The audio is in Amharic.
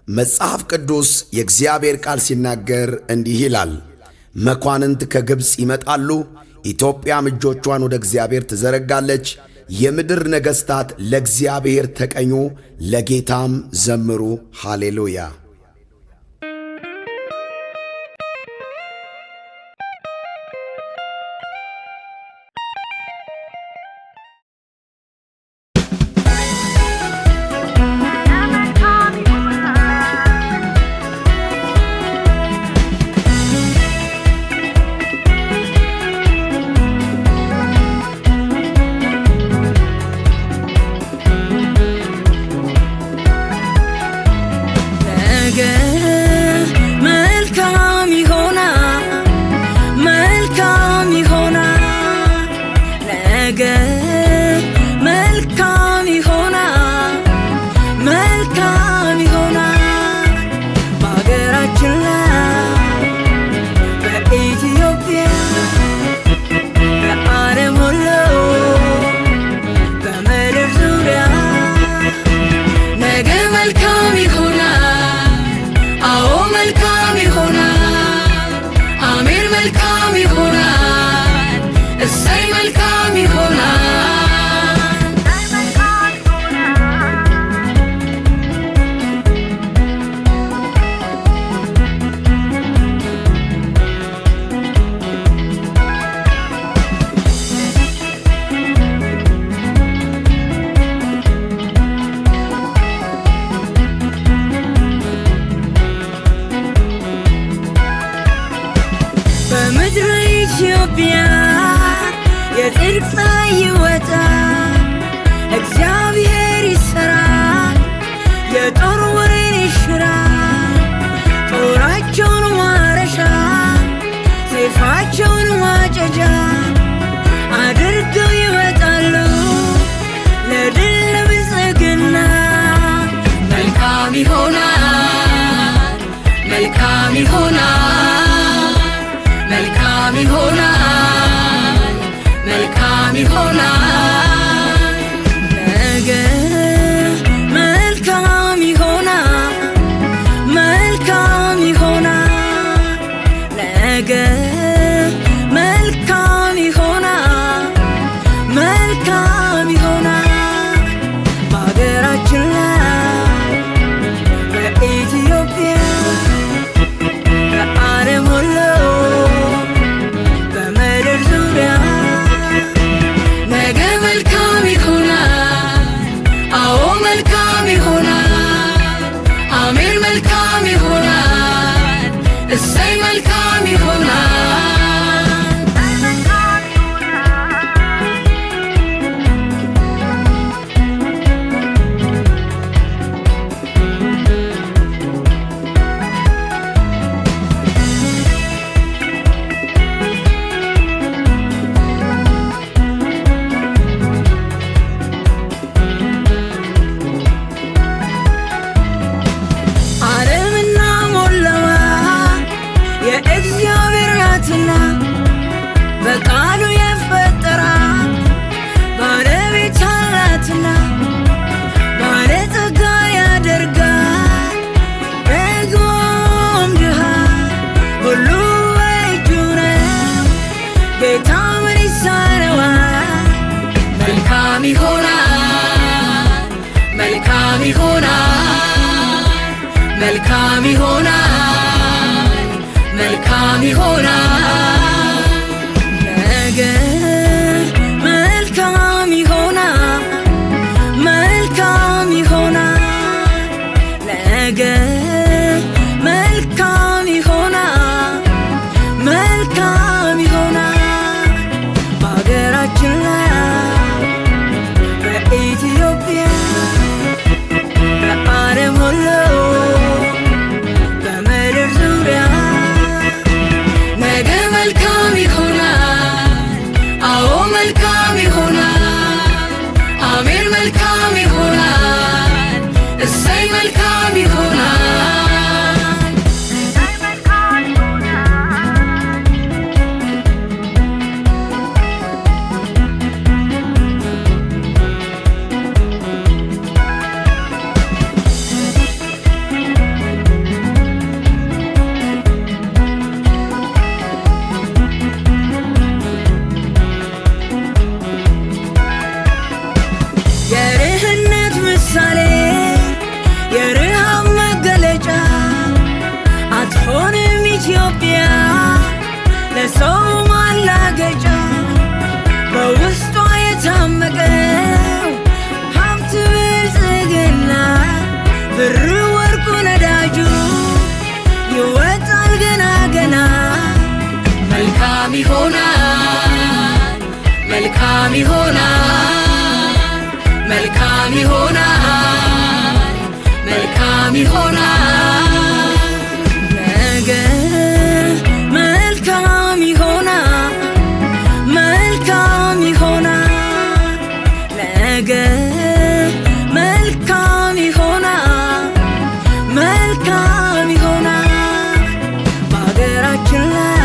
መጽሐፍ ቅዱስ የእግዚአብሔር ቃል ሲናገር እንዲህ ይላል፣ መኳንንት ከግብፅ ይመጣሉ፣ ኢትዮጵያም እጆቿን ወደ እግዚአብሔር ትዘረጋለች። የምድር ነገሥታት ለእግዚአብሔር ተቀኙ፣ ለጌታም ዘምሩ። ሃሌሉያ። ኢትዮጵያ የጽድቅ ፀሐይ ይወጣል፣ እግዚአብሔር ይሠራል፣ የጦር ወሬን ይሽራል። ጦራቸውን ማረሻ ሰይፋቸውን ማጨጃ አድርገው ይወጣሉ ለድል ለብልጽግና። መልካም ይሆናል፣ መልካም ይሆናል፣ መልካም ይሆናል፣ መልካም ይሆናል። ነገ መልካም ይሆናል፣ መልካም ይሆናል። ነገ መልካም ይሆናል፣ መልካም ይሆናል። በሀገራችን ላይ በኢትዮጵያ በዓለም ሁሉ መልካም ይሆናል፣ እሰይ መልካም ይሆናል። በቃሉ የፈጠራት ባለቤት አላትና ባለጠጋ ያደርጋል ደግሞም ድሃ ሁሉ በእጁ ነው። ጌታ ምን ይሳነዋል? መልካም ይሆናል፣ መልካም ይሆናል፣ መልካም ይሆናል፣ መልካም ይሆናል። ነገ መልካም ይሆናል፣ መልካም ይሆናል። ነገ መልካም ይሆናል፣ መልካም ይሆናል። በሀገራችን ላይ በኢትዮጵያ በዓለም ሁሉ በምድር ዙሪያ ነገ መልካም ይሆናል፣ መልካም ይሆናል፣ መልካም ይሆናል፣ መልካም ይሆናል። ነገ መልካም ይሆናል፣ መልካም ይሆናል። ነገ መልካም ይሆናል፣ መልካም ይሆናል። በሀገራችን ላይ